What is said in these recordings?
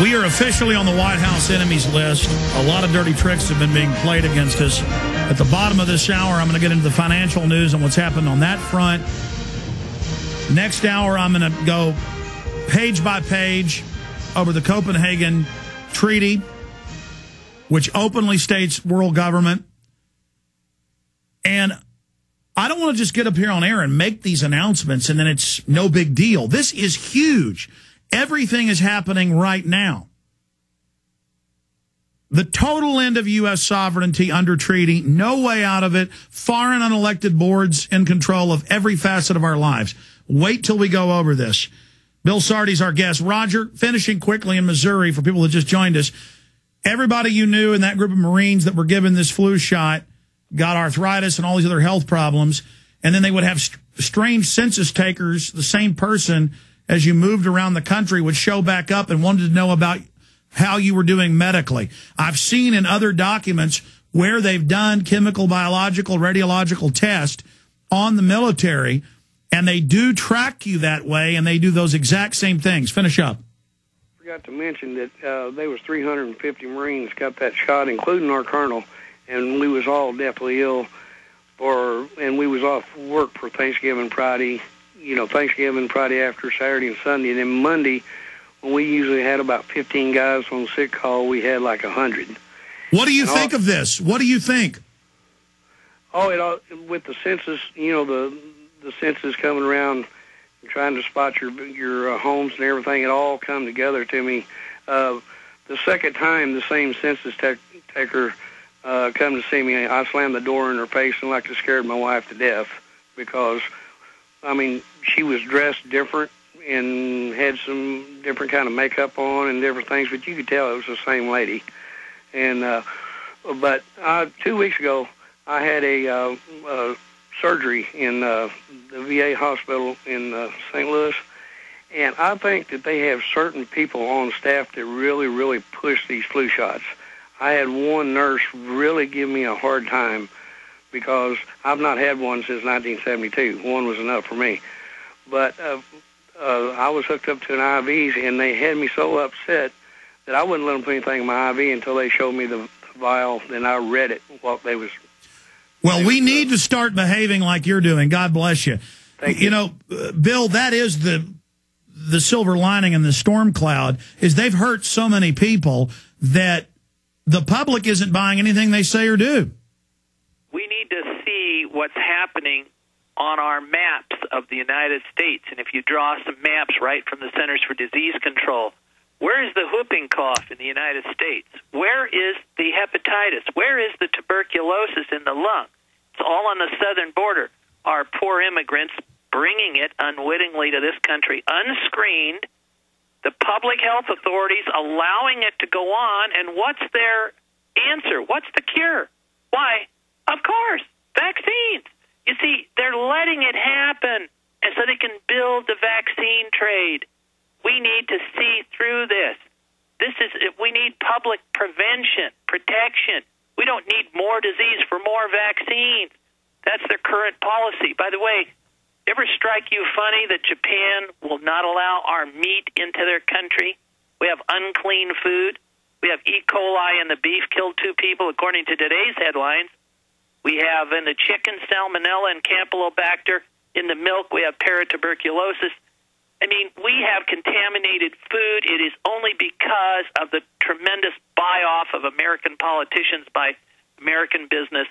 We are officially on the White House enemies list. A lot of dirty tricks have been being played against us. At the bottom of this hour, I'm going to get into the financial news and what's happened on that front. Next hour, I'm going to go page by page over the Copenhagen Treaty, which openly states world government. And I don't want to just get up here on air and make these announcements and then it's no big deal. This is huge. Everything is happening right now. The total end of U.S. sovereignty under treaty, no way out of it, foreign unelected boards in control of every facet of our lives. Wait till we go over this. Bill Sardi's our guest. Roger, finishing quickly in Missouri for people that just joined us. Everybody you knew in that group of Marines that were given this flu shot got arthritis and all these other health problems, and then they would have strange census takers, the same person, as you moved around the country, would show back up and wanted to know about how you were doing medically. I've seen in other documents where they've done chemical, biological, radiological tests on the military, and they do track you that way, and they do those exact same things. Finish up. Forgot to mention that there was 350 Marines got that shot, including our colonel, and we was all deathly ill, and we was off work for Thanksgiving Friday. You know, Thanksgiving, Friday after, Saturday and Sunday, and then Monday, when we usually had about 15 guys on sick call, we had like 100. What do you think of this? What do you think? Oh, with the census, you know, the census coming around and trying to spot your homes and everything, it all come together to me. The second time the same census taker come to see me, I slammed the door in her face and like it scared my wife to death because, I mean, she was dressed different and had some different kind of makeup on and different things, but you could tell it was the same lady. And but 2 weeks ago, I had a surgery in the VA hospital in St. Louis, and I think that they have certain people on staff that really, really push these flu shots. I had one nurse really give me a hard time because I've not had one since 1972. One was enough for me. But I was hooked up to an IV, and they had me so upset that I wouldn't let them put anything in my IV until they showed me the vial, and I read it, what they was... Well, we need to start behaving like you're doing. God bless you. Thank you. You know, Bill, that is the silver lining in the storm cloud, is they've hurt so many people that the public isn't buying anything they say or do. We need to see what's happening on our maps of the United States. And if you draw some maps right from the Centers for Disease Control, where is the whooping cough in the United States? Where is the hepatitis? Where is the tuberculosis in the lung? It's all on the southern border. Our poor immigrants bringing it unwittingly to this country, unscreened, the public health authorities allowing it to go on, and what's their answer? What's the cure? Why? Of course, vaccines. You see, they're letting it happen, and so they can build the vaccine trade. We need to see through this. We need public prevention, protection. We don't need more disease for more vaccines. That's their current policy. By the way, ever strike you funny that Japan will not allow our meat into their country? We have unclean food. We have E. coli in the beef, killed 2 people, according to today's headlines. We have in the chicken salmonella and campylobacter. In the milk, we have paratuberculosis. I mean, we have contaminated food. It is only because of the tremendous buy-off of American politicians by American business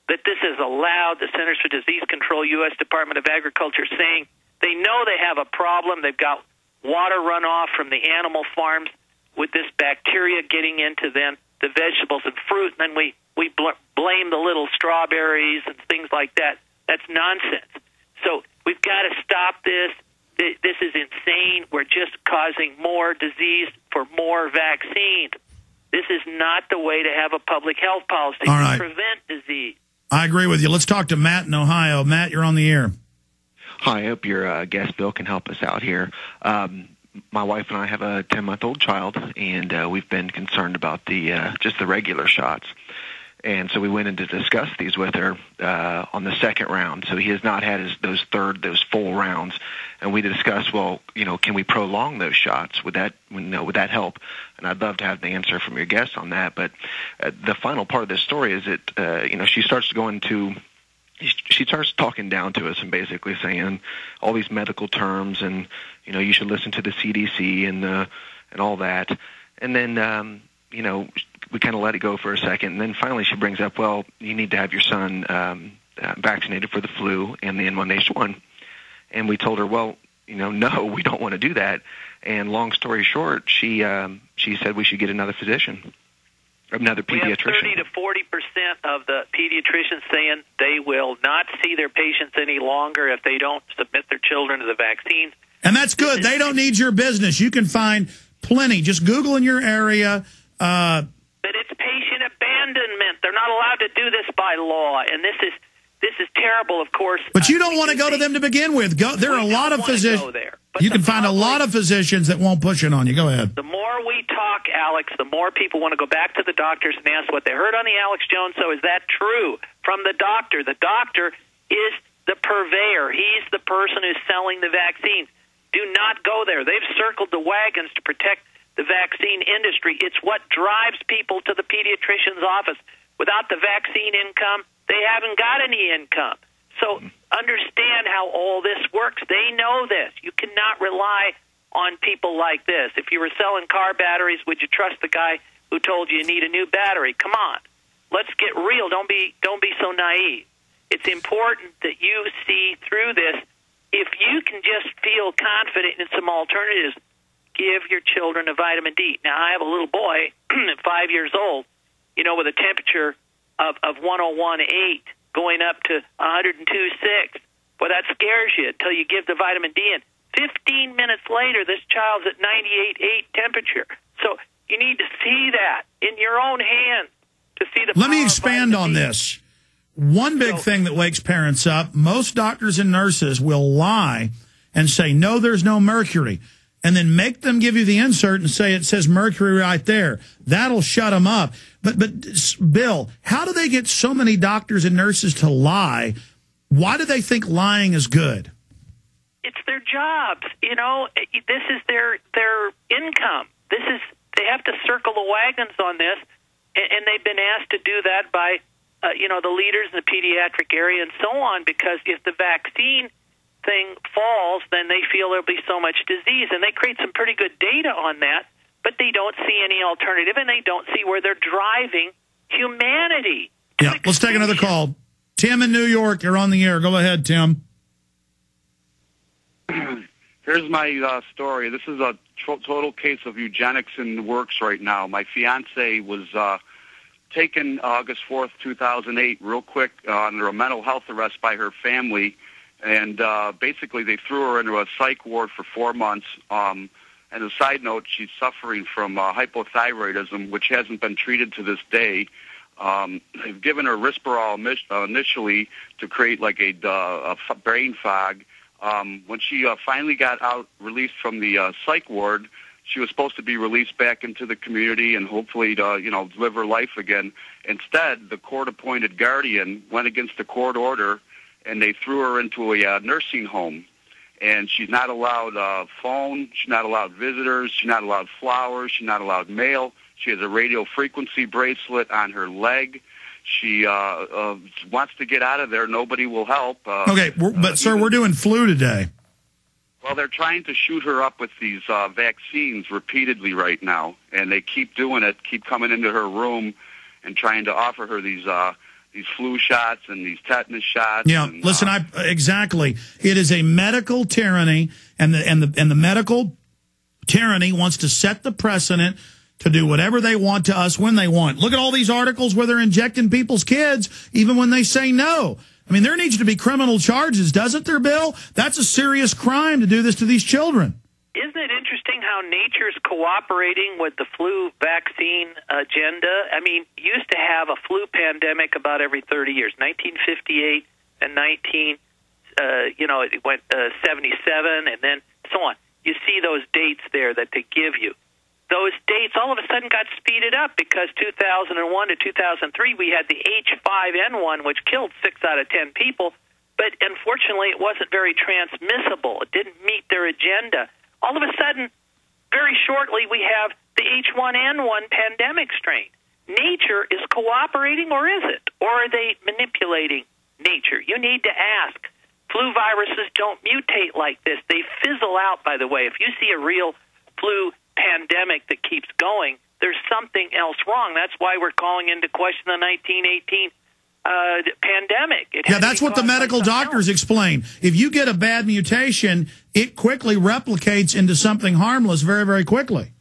that this has allowed the Centers for Disease Control, U.S. Department of Agriculture, saying they know they have a problem. They've got water runoff from the animal farms with this bacteria getting into then the vegetables and fruit, and then we blame the little strawberries and things like that. That's nonsense. So we've got to stop this. This is insane. We're just causing more disease for more vaccines. This is not the way to have a public health policy to prevent disease. I agree with you. Let's talk to Matt in Ohio. Matt, you're on the air. Hi, I hope your guest, Bill, can help us out here. My wife and I have a 10-month-old child, and we've been concerned about just the regular shots. And so we went in to discuss these with her on the second round. So he has not had those full rounds. and we discussed, well, can we prolong those shots? Would that help? And I'd love to have the answer from your guest on that. But the final part of this story is that she starts talking down to us and basically saying all these medical terms, and you should listen to the CDC and all that. And then we kind of let it go for a second, and then finally she brings up, well, you need to have your son vaccinated for the flu and the N1H1. And we told her, well, no, we don't want to do that. And long story short, she said we should get another physician, another pediatrician. We have 30 to 40% of the pediatricians saying they will not see their patients any longer if they don't submit their children to the vaccines. And that's good. They don't need your business. You can find plenty. Just Google in your area. But it's patient abandonment. They're not allowed to do this by law, and this is terrible, of course. But you don't want to go to them to begin with. There are a lot of physicians. You can find a lot of physicians that won't push it on you. Go ahead. The more we talk, Alex, the more people want to go back to the doctors and ask what they heard on the Alex Jones show. Is that true? From the doctor. The doctor is the purveyor. He's the person who's selling the vaccines. Do not go there. They've circled the wagons to protect the vaccine industry. It's what drives people to the pediatrician's office. Without the vaccine income, they haven't got any income. So understand how all this works. They know this. You cannot rely on people like this. If you were selling car batteries, would you trust the guy who told you need a new battery? Come on. Let's get real. Don't be so naive. It's important that you see through this. If you can just feel confident in some alternatives, give your children a vitamin D. Now, I have a little boy, 5 years old, with a temperature of 101.8 going up to 102.6. Well, that scares you until you give the vitamin D in. 15 minutes later, this child's at 98.8 temperature. So you need to see that in your own hands to see the Let me expand on this. One big thing that wakes parents up, most doctors and nurses will lie and say, no, there's no mercury, and then make them give you the insert and say it says mercury right there. That'll shut them up. But Bill, how do they get so many doctors and nurses to lie? Why do they think lying is good? It's their jobs. This is their income. They have to circle the wagons on this, and they've been asked to do that by the leaders in the pediatric area and so on, because if the vaccine thing falls, then they feel there'll be so much disease. And they create some pretty good data on that, but they don't see any alternative, and they don't see where they're driving humanity. Yeah, let's take another call. Tim in New York, you're on the air. Go ahead, Tim. Here's my story. This is a total case of eugenics in the works right now. My fiance was taken August 4th, 2008, real quick, under a mental health arrest by her family. And basically they threw her into a psych ward for 4 months. And as a side note, she's suffering from hypothyroidism, which hasn't been treated to this day. They've given her Risperol initially to create like a brain fog. When she finally got out, released from the psych ward, she was supposed to be released back into the community and hopefully to, live her life again. Instead, the court-appointed guardian went against the court order, and they threw her into a nursing home. And she's not allowed phone, she's not allowed visitors, she's not allowed flowers, she's not allowed mail. She has a radio frequency bracelet on her leg. She wants to get out of there. Nobody will help. Okay, but sir, we're doing flu today. Well, they're trying to shoot her up with these vaccines repeatedly right now, and they keep doing it, keep coming into her room and trying to offer her these flu shots and these tetanus shots. Yeah, and, listen, exactly. It is a medical tyranny, and the medical tyranny wants to set the precedent to do whatever they want to us when they want. Look at all these articles where they're injecting people's kids even when they say no. I mean, there needs to be criminal charges, doesn't there, Bill? That's a serious crime to do this to these children. Isn't it interesting how nature's cooperating with the flu vaccine agenda? I mean, you used to have a flu pandemic about every 30 years, 1958 and it went 77 and then so on. You see those dates there that they give you. Those dates all of a sudden got speeded up because 2001 to 2003 we had the H5N1, which killed 6 out of 10 people. but unfortunately it wasn't very transmissible. It didn't meet their agenda. All of a sudden, very shortly, we have the H1N1 pandemic strain. Nature is cooperating, or is it? Or are they manipulating nature? You need to ask. Flu viruses don't mutate like this. They fizzle out, by the way. If you see a real flu pandemic that keeps going, there's something else wrong. That's why we're calling into question the 1918 pandemic. Yeah, that's what the medical doctors explain. If you get a bad mutation, it quickly replicates into something harmless very, very quickly.